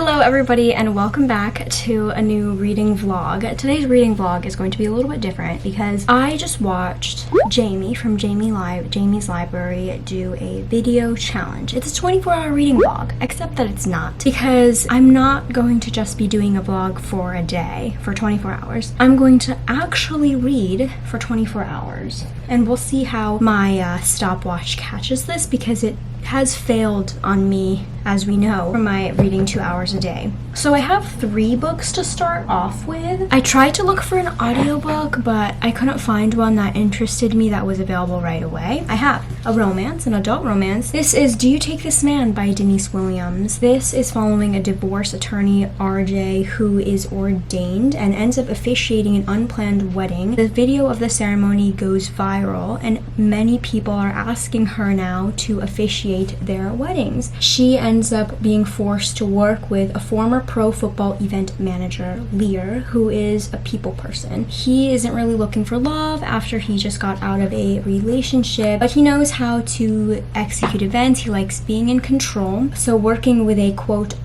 Hello everybody and welcome back to a new reading vlog. Today's reading vlog is going to be a little bit different because I just watched Jamie from Jamie's Library do a video challenge. It's a 24-hour reading vlog, except that it's not, because I'm not going to just be doing a vlog for a day, for 24 hours. I'm going to actually read for 24 hours, and we'll see how my stopwatch catches this, because it has failed on me, as we know, from my reading 2 hours a day. So I have 3 books to start off with. I tried to look for an audiobook, but I couldn't find one that interested me that was available right away. I have a romance, an adult romance. This is Do You Take This Man by Denise Williams. This is following a divorce attorney, RJ, who is ordained and ends up officiating an unplanned wedding. The video of the ceremony goes viral, and many people are asking her now to officiate their weddings. She ends up being forced to work with a former pro football event manager, Lear, who is a people person. He isn't really looking for love after he just got out of a relationship, but he knows how to execute events. He likes being in control. So working with a, quote,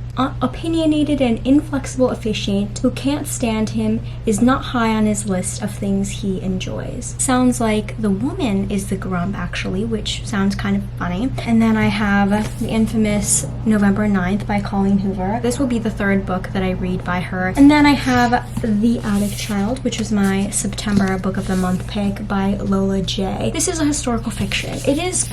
opinionated and inflexible officiant who can't stand him is not high on his list of things he enjoys. Sounds like the woman is the grump, actually, which sounds kind of funny. And then I have the infamous November 9th by Colleen Hoover. This will be the 3rd book that I read by her. And then I have The Attic Child, which was my September book of the month pick, by Lola, Jaye. This is a historical fiction. It is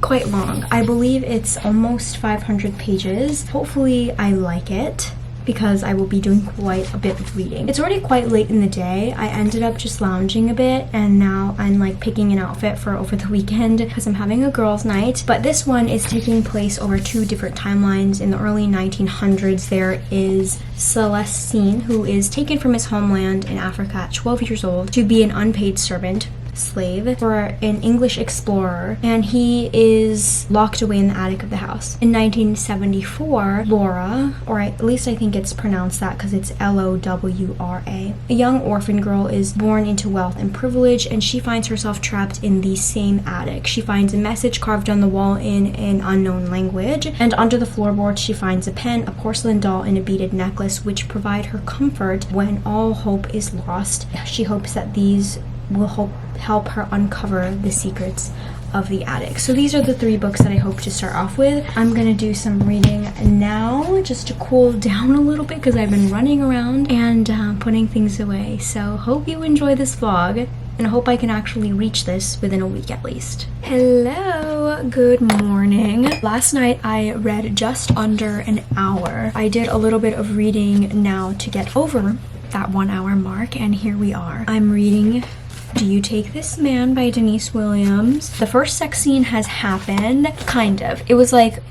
quite long. I believe it's almost 500 pages. Hopefully I like it, because I will be doing quite a bit of reading. It's already quite late in the day. I ended up just lounging a bit, and now I'm like picking an outfit for over the weekend because I'm having a girls' night. But this one is taking place over 2 different timelines. In the early 1900s, there is Celestine, who is taken from his homeland in Africa at 12 years old to be an unpaid slave for an English explorer, and he is locked away in the attic of the house. In 1974, Laura, or at least I think it's pronounced that because it's Lowra, a young orphan girl, is born into wealth and privilege, and she finds herself trapped in the same attic. She finds a message carved on the wall in an unknown language, and under the floorboard she finds a pen, a porcelain doll, and a beaded necklace, which provide her comfort when all hope is lost. She hopes that these will help her uncover the secrets of the attic. So these are the 3 books that I hope to start off with. I'm gonna do some reading now just to cool down a little bit, because I've been running around and putting things away. So hope you enjoy this vlog, and I hope I can actually reach this within a week at least. Hello, good morning. Last night I read just under an hour. I did a little bit of reading now to get over that 1 hour mark, and here we are. I'm reading Do You Take This Man by Denise Williams. The first sex scene has happened, kind of. It was like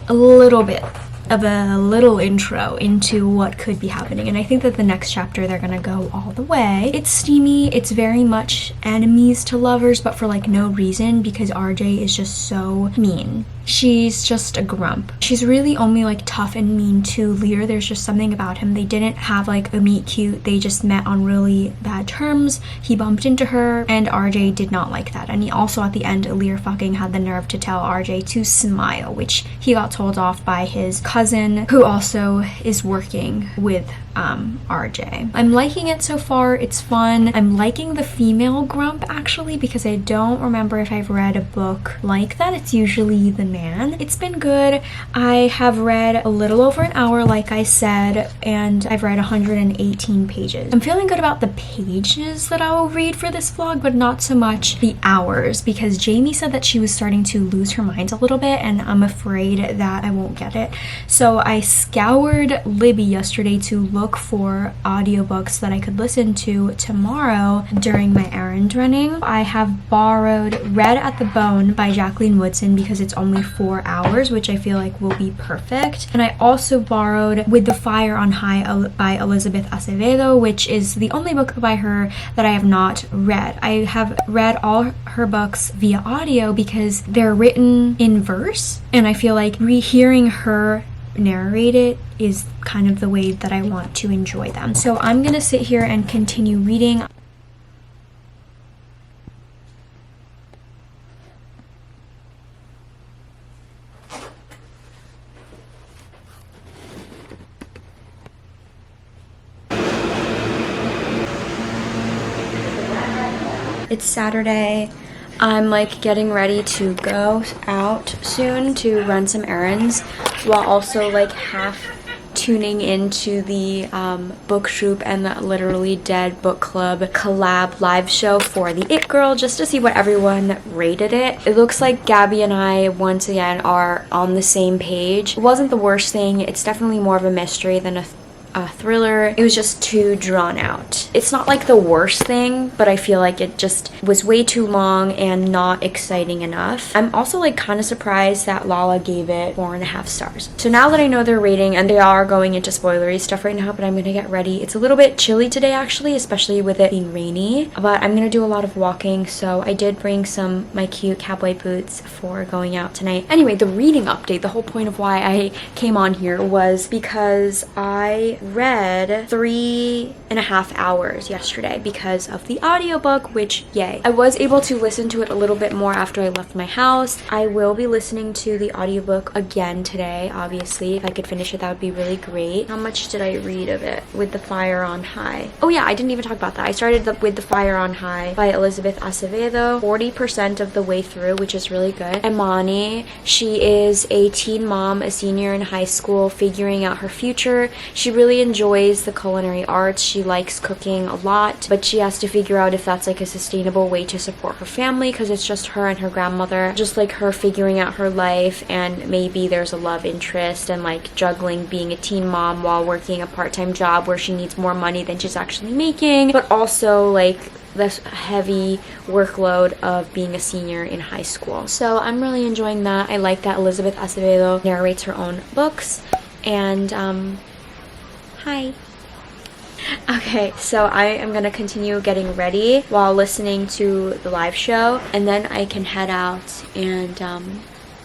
a little bit of a little intro into what could be happening, and I think that the next chapter they're gonna go all the way. It's steamy. It's very much enemies to lovers, but for like no reason, because RJ is just so mean. She's just a grump. She's really only like tough and mean to Lear. There's just something about him. They didn't have like a meet cute. They just met on really bad terms. He bumped into her, and RJ did not like that. And he also, at the end, Lear fucking had the nerve to tell RJ to smile, which he got told off by his cousin, who also is working with RJ. I'm liking it so far. It's fun. I'm liking the female grump, actually, because I don't remember if I've read a book like that. It's usually the man. It's been good. I have read a little over an hour, like I said, and I've read 118 pages. I'm feeling good about the pages that I will read for this vlog, but not so much the hours, because Jamie said that she was starting to lose her mind a little bit, and I'm afraid that I won't get it. So I scoured Libby yesterday to look for audiobooks that I could listen to tomorrow during my errand running. I have borrowed Red at the Bone by Jacqueline Woodson because it's only 4 hours, which I feel like will be perfect. And I also borrowed With the Fire on High by Elizabeth Acevedo, which is the only book by her that I have not read. I have read all her books via audio because they're written in verse, and I feel like rehearing her narrate it is kind of the way that I want to enjoy them. So I'm gonna sit here and continue reading. It's Saturday. I'm like getting ready to go out soon to run some errands while also like half tuning into the book troop and the Literally Dead book club collab live show for the It Girl, just to see what everyone rated it. It looks like Gabby and I once again are on the same page. It wasn't the worst thing. It's definitely more of a mystery than a thriller. It was just too drawn out. It's not like the worst thing, but I feel like it just was way too long and not exciting enough. I'm also like kind of surprised that Lola gave it 4.5 stars. So now that I know their rating, and they are going into spoilery stuff right now, but I'm gonna get ready. It's a little bit chilly today actually, especially with it being rainy, but I'm gonna do a lot of walking, so I did bring my cute cowboy boots for going out tonight. Anyway, the reading update, the whole point of why I came on here was because I read 3.5 hours yesterday because of the audiobook, which yay. I was able to listen to it a little bit more after I left my house. I will be listening to the audiobook again today, obviously. If I could finish it, that would be really great. How much did I read of it? With the Fire on High. Oh yeah, I didn't even talk about that. I started With the Fire on High by Elizabeth Acevedo, 40% of the way through, which is really good. Imani, she is a teen mom, a senior in high school, figuring out her future. She really enjoys the culinary arts. She likes cooking a lot, but she has to figure out if that's like a sustainable way to support her family, because it's just her and her grandmother, just like her figuring out her life, and maybe there's a love interest and like juggling being a teen mom while working a part-time job where she needs more money than she's actually making, but also like this heavy workload of being a senior in high school. So I'm really enjoying that. I like that Elizabeth Acevedo narrates her own books. And hi. Okay, so I am gonna continue getting ready while listening to the live show, and then I can head out and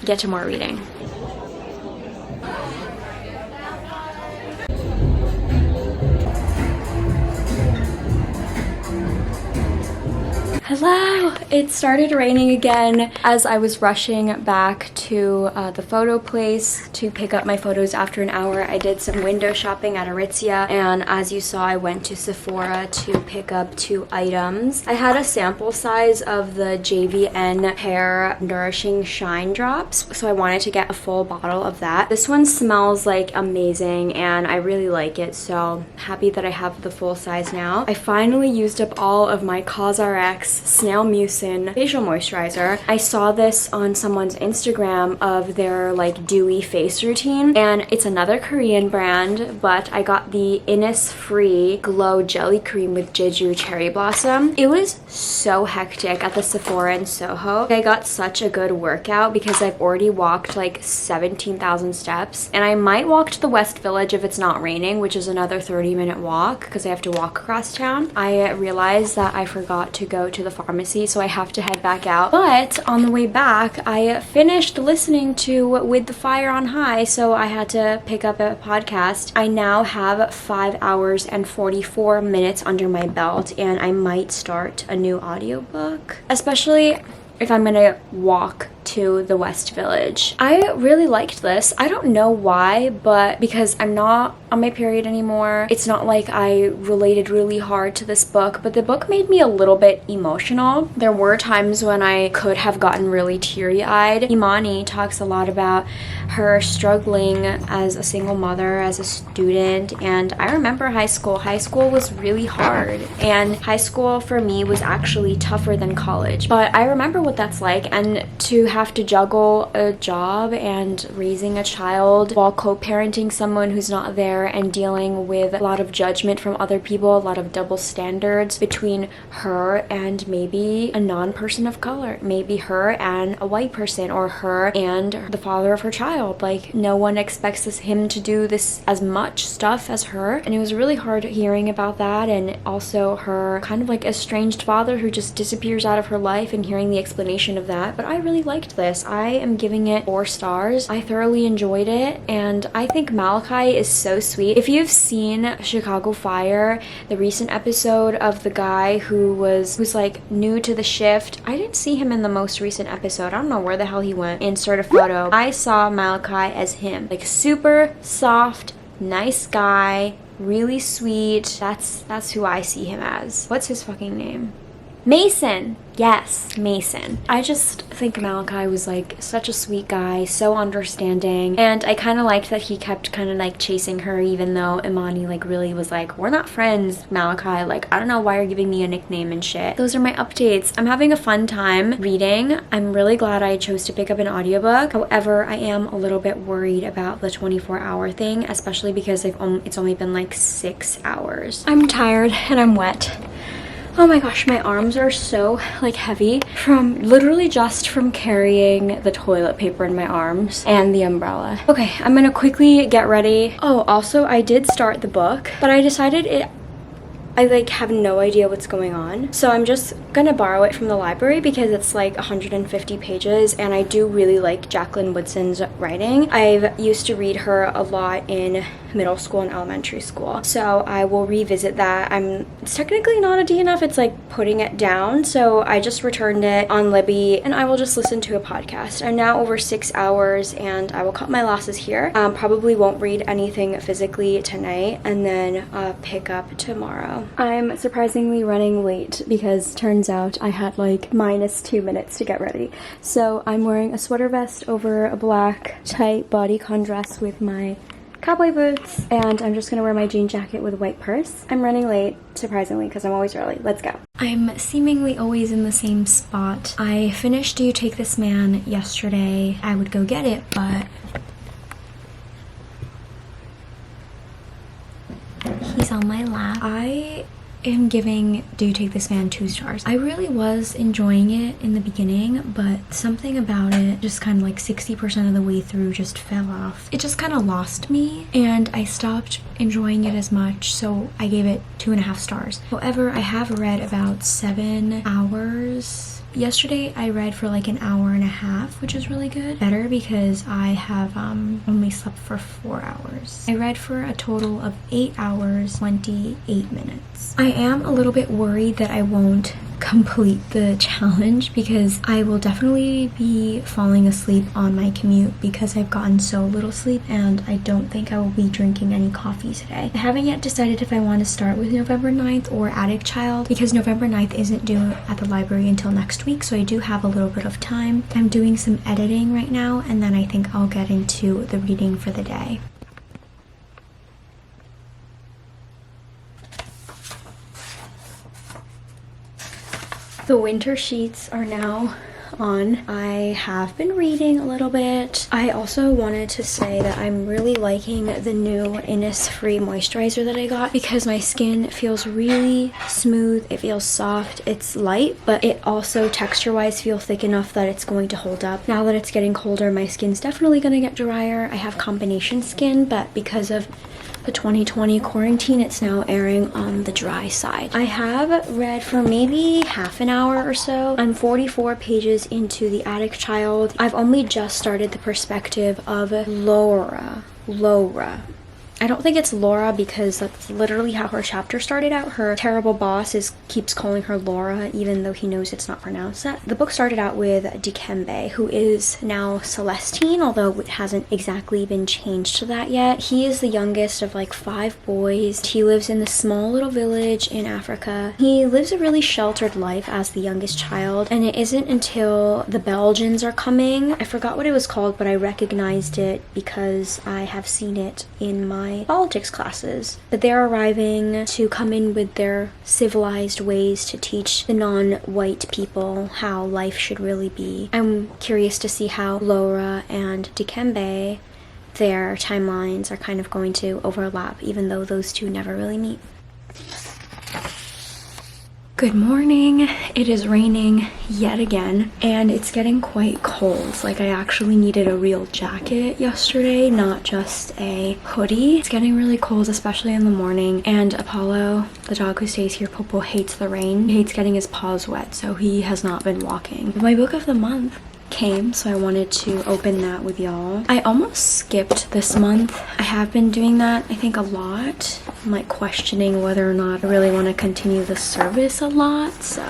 get to more reading. Hello! It started raining again as I was rushing back to the photo place to pick up my photos after an hour. I did some window shopping at Aritzia, and as you saw, I went to Sephora to pick up 2 items. I had a sample size of the JVN Hair Nourishing Shine Drops, so I wanted to get a full bottle of that. This one smells like amazing and I really like it, so happy that I have the full size now. I finally used up all of my CosRX Snail Mucin facial moisturizer. I saw this on someone's Instagram of their like dewy face routine, and it's another Korean brand, but I got the Innisfree Glow Jelly Cream with Jeju Cherry Blossom. It was so hectic at the Sephora in Soho. I got such a good workout because I've already walked like 17,000 steps, and I might walk to the West Village if it's not raining, which is another 30-minute walk because I have to walk across town. I realized that I forgot to go to the pharmacy, so I have to head back out. But on the way back, I finished listening to With the Fire on High, so I had to pick up a podcast. I now have 5 hours and 44 minutes under my belt, and I might start a new audiobook, especially if I'm gonna walk to the West Village. I really liked this. I don't know why, but because I'm not on my period anymore, it's not like I related really hard to this book, but the book made me a little bit emotional. There were times when I could have gotten really teary-eyed. Imani talks a lot about her struggling as a single mother, as a student, and I remember high school. High school was really hard, and high school for me was actually tougher than college, but I remember what that's like, and to have to juggle a job and raising a child while co-parenting someone who's not there and dealing with a lot of judgment from other people, a lot of double standards between her and maybe a non-person of color, maybe her and a white person, or her and the father of her child. Like, no one expects him to do this as much stuff as her, and it was really hard hearing about that, and also her kind of like estranged father who just disappears out of her life, and hearing the explanation of that. But I really liked this. I am giving it 4 stars. I thoroughly enjoyed it, and I think Malachi is so sweet. If you've seen Chicago Fire, the recent episode of the guy who's like new to the shift, I didn't see him in the most recent episode. I don't know where the hell he went. Insert a photo. I saw Malachi as him. Like, super soft, nice guy, really sweet. That's who I see him as. What's his fucking name? Mason. Yes, Mason. I just think Malachi was like such a sweet guy, so understanding, and I kind of liked that he kept kind of like chasing her, even though Imani like really was like, we're not friends, Malachi, like I don't know why you're giving me a nickname and shit. Those are my updates. I'm having a fun time reading. I'm really glad I chose to pick up an audiobook. However, I am a little bit worried about the 24-hour thing, especially because it's only been like 6 hours. I'm tired and I'm wet. Oh my gosh, my arms are so like heavy from literally just from carrying the toilet paper in my arms and the umbrella. Okay, I'm gonna quickly get ready. Oh, also I did start the book, but I decided I like have no idea what's going on. So I'm just gonna borrow it from the library because it's like 150 pages and I do really like Jacqueline Woodson's writing. I've used to read her a lot in middle school and elementary school. So I will revisit that. It's technically not a DNF, it's like putting it down. So I just returned it on Libby and I will just listen to a podcast. I'm now over 6 hours and I will cut my losses here. Probably won't read anything physically tonight and then pick up tomorrow. I'm surprisingly running late because turns out I had like -2 minutes to get ready. So I'm wearing a sweater vest over a black tight bodycon dress with my cowboy boots, and I'm just gonna wear my jean jacket with a white purse. I'm running late, surprisingly, because I'm always early. Let's go. I'm seemingly always in the same spot. I finished Do You Take This Man yesterday. I would go get it, but he's on my lap. I am giving Do You Take This Man 2 stars. I really was enjoying it in the beginning, but something about it just kind of like 60% of the way through just fell off. It just kind of lost me and I stopped enjoying it as much, so I gave it 2.5 stars. However, I have read about 7 hours. Yesterday I read for like an hour and a half, which is really good. Better because I have only slept for 4 hours. I read for a total of 8 hours, 28 minutes. I am a little bit worried that I won't complete the challenge because I will definitely be falling asleep on my commute because I've gotten so little sleep and I don't think I will be drinking any coffee today. I haven't yet decided if I want to start with November 9th or Addict Child because November 9th isn't due at the library until next week, so I do have a little bit of time. I'm doing some editing right now and then I think I'll get into the reading for the day. The winter sheets are now on. I have been reading a little bit. I also wanted to say that I'm really liking the new Innisfree moisturizer that I got because my skin feels really smooth. It feels soft. It's light, but it also texture-wise feels thick enough that it's going to hold up. Now that it's getting colder, my skin's definitely going to get drier. I have combination skin, but because of the 2020 quarantine, it's now airing on the dry side. I have read for maybe half an hour or so. I'm 44 pages into The Addict Child. I've only just started the perspective of Laura. I don't think it's Laura because that's literally how her chapter started out. Her terrible boss keeps calling her Laura even though he knows it's not pronounced that. The book started out with Dikembe, who is now Celestine, although it hasn't exactly been changed to that yet. He is the youngest of like 5 boys. He lives in this small little village in Africa. He lives a really sheltered life as the youngest child, and it isn't until the Belgians are coming. I forgot what it was called, but I recognized it because I have seen it in my politics classes, but they're arriving to come in with their civilized ways to teach the non-white people how life should really be. I'm curious to see how Laura and Dikembe, their timelines are kind of going to overlap, even though those two never really meet. Good morning. It is raining yet again and it's getting quite cold. Like I actually needed a real jacket yesterday, not just a hoodie. It's getting really cold, especially in the morning, and Apollo, the dog who stays here, Popo, hates the rain. He hates getting his paws wet, so he has not been walking. My book of the month came, so I wanted to open that with y'all. I almost skipped this month. I have been doing that, I think, a lot. I'm like questioning whether or not I really want to continue the service a lot. So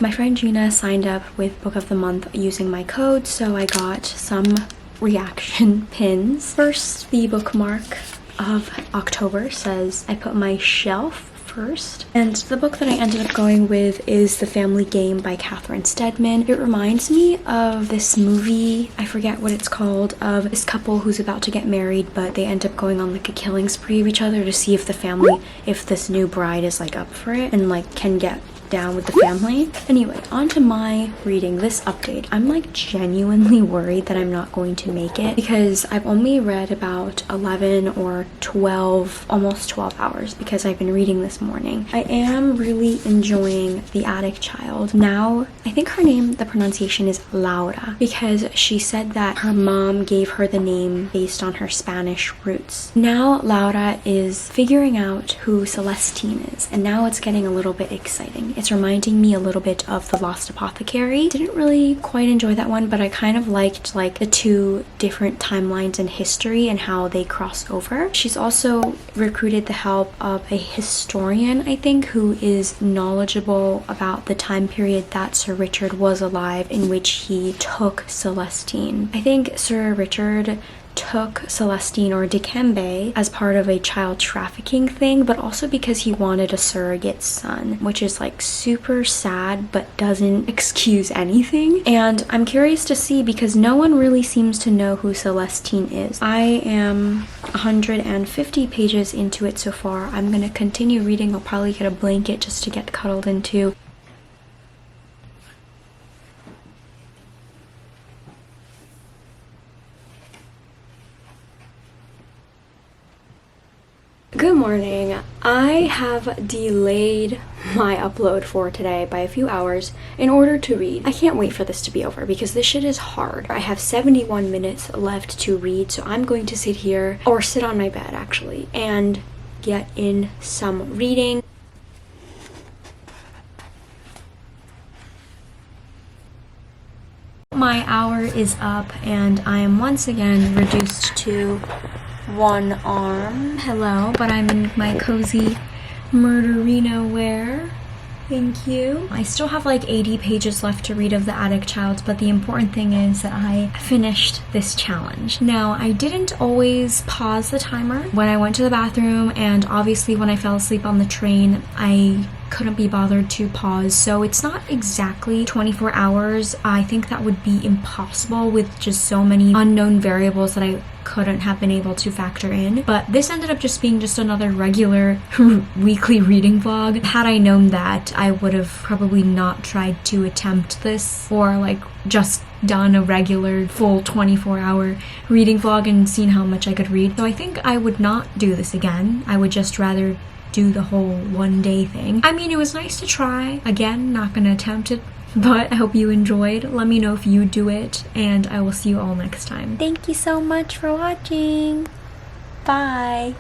my friend Gina signed up with Book of the Month using my code, so I got some reaction pins. First, the bookmark of October says, I put my shelf first. And the book that I ended up going with is The Family Game by Catherine Steadman. It reminds me of this movie, I forget what it's called, of this couple who's about to get married, but they end up going on like a killing spree of each other to see if the family, if this new bride is like up for it and like can get down with the family. Anyway, on to my reading this update. I'm like genuinely worried that I'm not going to make it because I've only read about 11 or 12, almost 12 hours because I've been reading this morning. I am really enjoying The Attic Child. Now, I think her name, the pronunciation is Laura, because she said that her mom gave her the name based on her Spanish roots. Now Laura is figuring out who Celestine is, and now it's getting a little bit exciting. It's reminding me a little bit of The Lost Apothecary. Didn't really quite enjoy that one, but I kind of liked like the two different timelines in history and how they cross over. She's also recruited the help of a historian, I think, who is knowledgeable about the time period that Sir Richard was alive in which he took Celestine. I think Sir Richard took Celestine or Dikembe as part of a child trafficking thing, but also because he wanted a surrogate son, which is like super sad but doesn't excuse anything. And I'm curious to see because no one really seems to know who Celestine is. I am 150 pages into it so far. I'm gonna continue reading. I'll probably get a blanket just to get cuddled into. Good morning. I have delayed my upload for today by a few hours in order to read. I can't wait for this to be over because this shit is hard. I have 71 minutes left to read, so I'm going to sit here, or sit on my bed actually, and get in some reading. My hour is up and I am once again reduced to one arm. Hello, but I'm in my cozy murderino wear. Thank you. I still have like 80 pages left to read of The Attic Child, but the important thing is that I finished this challenge. Now, I didn't always pause the timer when I went to the bathroom, and obviously when I fell asleep on the train, I couldn't be bothered to pause, so it's not exactly 24 hours. I think that would be impossible with just so many unknown variables that I couldn't have been able to factor in. But this ended up just being just another regular weekly reading vlog. Had I known that, I would have probably not tried to attempt this, or like just done a regular full 24-hour reading vlog and seen how much I could read. So I think I would not do this again. I would just rather do the whole one-day thing. I mean, it was nice to try. Again, not gonna attempt it, but I hope you enjoyed. Let me know if you do it, and I will see you all next time. Thank you so much for watching. Bye.